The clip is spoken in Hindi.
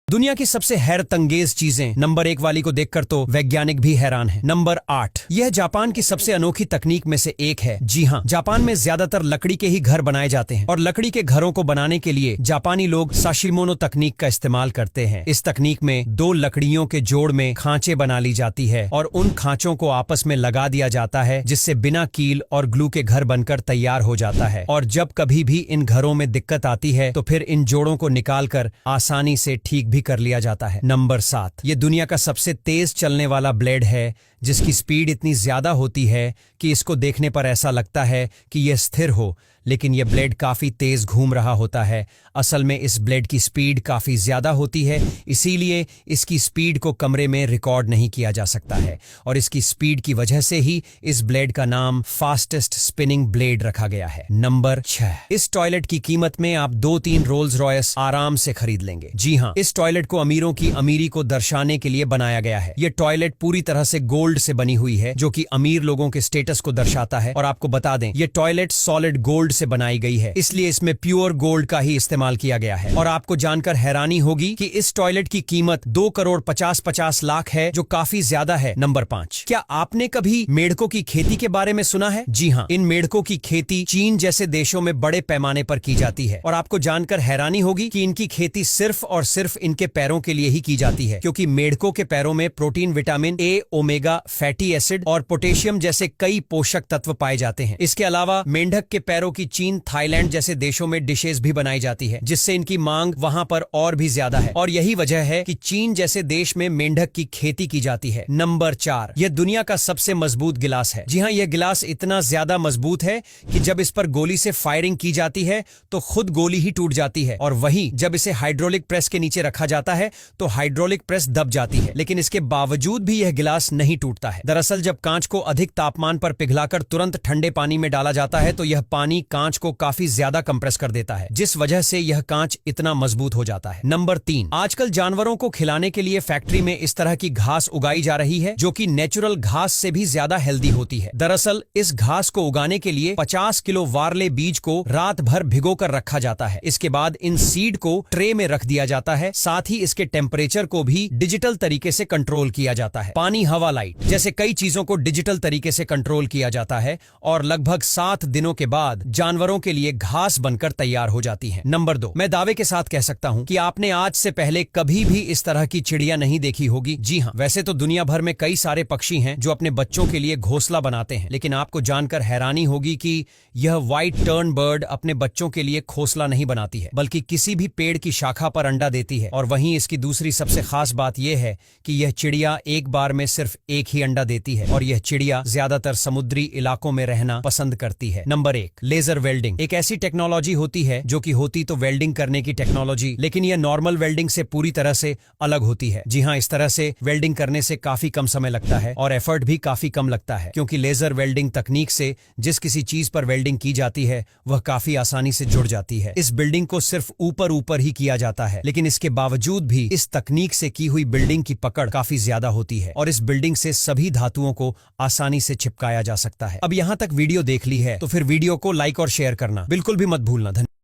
दुनिया की सबसे हैरतअंगेज चीजें नंबर 1 वाली को देखकर तो वैज्ञानिक भी हैरान हैं। नंबर 8, यह जापान की सबसे अनोखी तकनीक में से एक है। जी हाँ, जापान में ज्यादातर लकड़ी के ही घर बनाए जाते हैं और लकड़ी के घरों को बनाने के लिए जापानी लोग साशिमोनो तकनीक का इस्तेमाल करते हैं। इस तकनीक में 2 लकड़ियों के जोड़ में खांचे बना ली जाती है और उन खांचों को आपस में लगा दिया जाता है, जिससे बिना कील और ग्लू के घर बनकर तैयार हो जाता है। और जब कभी भी इन घरों में दिक्कत आती है तो फिर इन जोड़ों को निकालकर आसानी से ठीक कर लिया जाता है। नंबर 7, ये दुनिया का सबसे तेज चलने वाला ब्लेड है, जिसकी स्पीड इतनी ज्यादा होती है कि इसको देखने पर ऐसा लगता है कि यह स्थिर हो, लेकिन यह ब्लेड काफी तेज घूम रहा होता है। असल में इस ब्लेड की स्पीड काफी ज्यादा होती है, इसीलिए इसकी स्पीड को कमरे में रिकॉर्ड नहीं किया जा सकता है और इसकी स्पीड की वजह से ही इस ब्लेड का नाम फास्टेस्ट स्पिनिंग ब्लेड रखा गया है। नंबर 6, इस टॉयलेट की कीमत में आप 2-3 रोल्स रॉयस आराम से खरीद लेंगे। जी हाँ, इस टॉयलेट को अमीरों की अमीरी को दर्शाने के लिए बनाया गया है। यह टॉयलेट पूरी तरह से गोल्ड से बनी हुई है, जो कि अमीर लोगों के स्टेटस को दर्शाता है। और आपको बता दें, यह टॉयलेट सॉलिड गोल्ड से बनाई गई है, इसलिए इसमें प्योर गोल्ड का ही इस्तेमाल किया गया है। और आपको जानकर हैरानी होगी कि इस टॉयलेट की कीमत 2,50,50 लाख है, जो काफी ज्यादा है। नंबर 5, क्या आपने कभी मेढकों की खेती के बारे में सुना है? जी हाँ, इन मेढकों की खेती चीन जैसे देशों में बड़े पैमाने पर की जाती है और आपको जानकर हैरानी होगी कि इनकी खेती सिर्फ और सिर्फ इनके पैरों के लिए ही की जाती है, क्योंकि मेढकों के पैरों में protein, vitamin A, omega fatty acid और पोटेशियम जैसे कई पोषक तत्व पाए जाते हैं। इसके अलावा मेंढक के पैरों की चीन, थाईलैंड जैसे देशों में डिशेस भी बनाई जाती है, जिससे इनकी मांग वहां पर और भी ज्यादा है और यही वजह है कि चीन जैसे देश में मेंढक की खेती की जाती है। नंबर 4, यह दुनिया का सबसे मजबूत गिलास है। जी हाँ, यह गिलास इतना ज्यादा मजबूत है कि जब इस पर गोली से फायरिंग की जाती है तो खुद गोली ही टूट जाती है, और वहीं जब इसे हाइड्रोलिक प्रेस के नीचे रखा जाता है तो हाइड्रोलिक प्रेस दब जाती है, लेकिन इसके बावजूद भी यह गिलास नहीं टूटता है। दरअसल जब कांच को अधिक तापमान पर पिघलाकर तुरंत ठंडे पानी में डाला जाता है तो यह पानी कांच को काफी ज्यादा कंप्रेस कर देता है, जिस वजह से यह कांच इतना मजबूत हो जाता है। नंबर 3, आजकल जानवरों को खिलाने के लिए फैक्ट्री में इस तरह की घास उगाई जा रही है, जो कि नेचुरल घास से भी ज्यादा हेल्दी होती है। दरअसल इस घास को उगाने के लिए 50 किलो वार्ले बीज को रात भर भिगोकर रखा जाता है। इसके बाद इन सीड को ट्रे में रख दिया जाता है, साथ ही इसके टेम्परेचर को भी डिजिटल तरीके से कंट्रोल किया जाता है। पानी, हवा, लाइट जैसे कई चीजों को डिजिटल तरीके से कंट्रोल किया जाता है और लगभग 7 दिनों के बाद जानवरों के लिए घास बनकर तैयार हो जाती है। नंबर 2, मैं दावे के साथ कह सकता हूं कि आपने आज से पहले कभी भी इस तरह की चिड़िया नहीं देखी होगी। जी हां, वैसे तो दुनिया भर में कई सारे पक्षी हैं जो अपने बच्चों के लिए घोंसला बनाते हैं, लेकिन आपको जानकर हैरानी होगी कि यह व्हाइट टर्न बर्ड अपने बच्चों के लिए घोंसला नहीं बनाती है, बल्कि किसी भी पेड़ की शाखा पर अंडा देती है। और वहीं इसकी दूसरी सबसे खास बात यह है कि यह चिड़िया एक बार में सिर्फ एक ही अंडा देती है और यह चिड़िया ज्यादातर समुद्री इलाकों में रहना पसंद करती है। नंबर 1, लेजर वेल्डिंग एक ऐसी टेक्नोलॉजी होती है जो कि होती तो वेल्डिंग करने की टेक्नोलॉजी, लेकिन यह नॉर्मल वेल्डिंग से पूरी तरह से अलग होती है। जी हाँ, इस तरह से वेल्डिंग करने से काफी कम समय लगता है और एफर्ट भी काफी कम लगता है, क्योंकि लेजर वेल्डिंग तकनीक से जिस किसी चीज पर वेल्डिंग की जाती है वह काफी आसानी से जुड़ जाती है। इस बिल्डिंग को सिर्फ ऊपर ही किया जाता है, लेकिन इसके बावजूद भी इस तकनीक से की हुई बिल्डिंग की पकड़ काफी ज्यादा होती है और इस बिल्डिंग से सभी धातुओं को आसानी से चिपकाया जा सकता है। अब यहाँ तक वीडियो देख ली है तो फिर वीडियो को लाइक और शेयर करना बिल्कुल भी मत भूलना।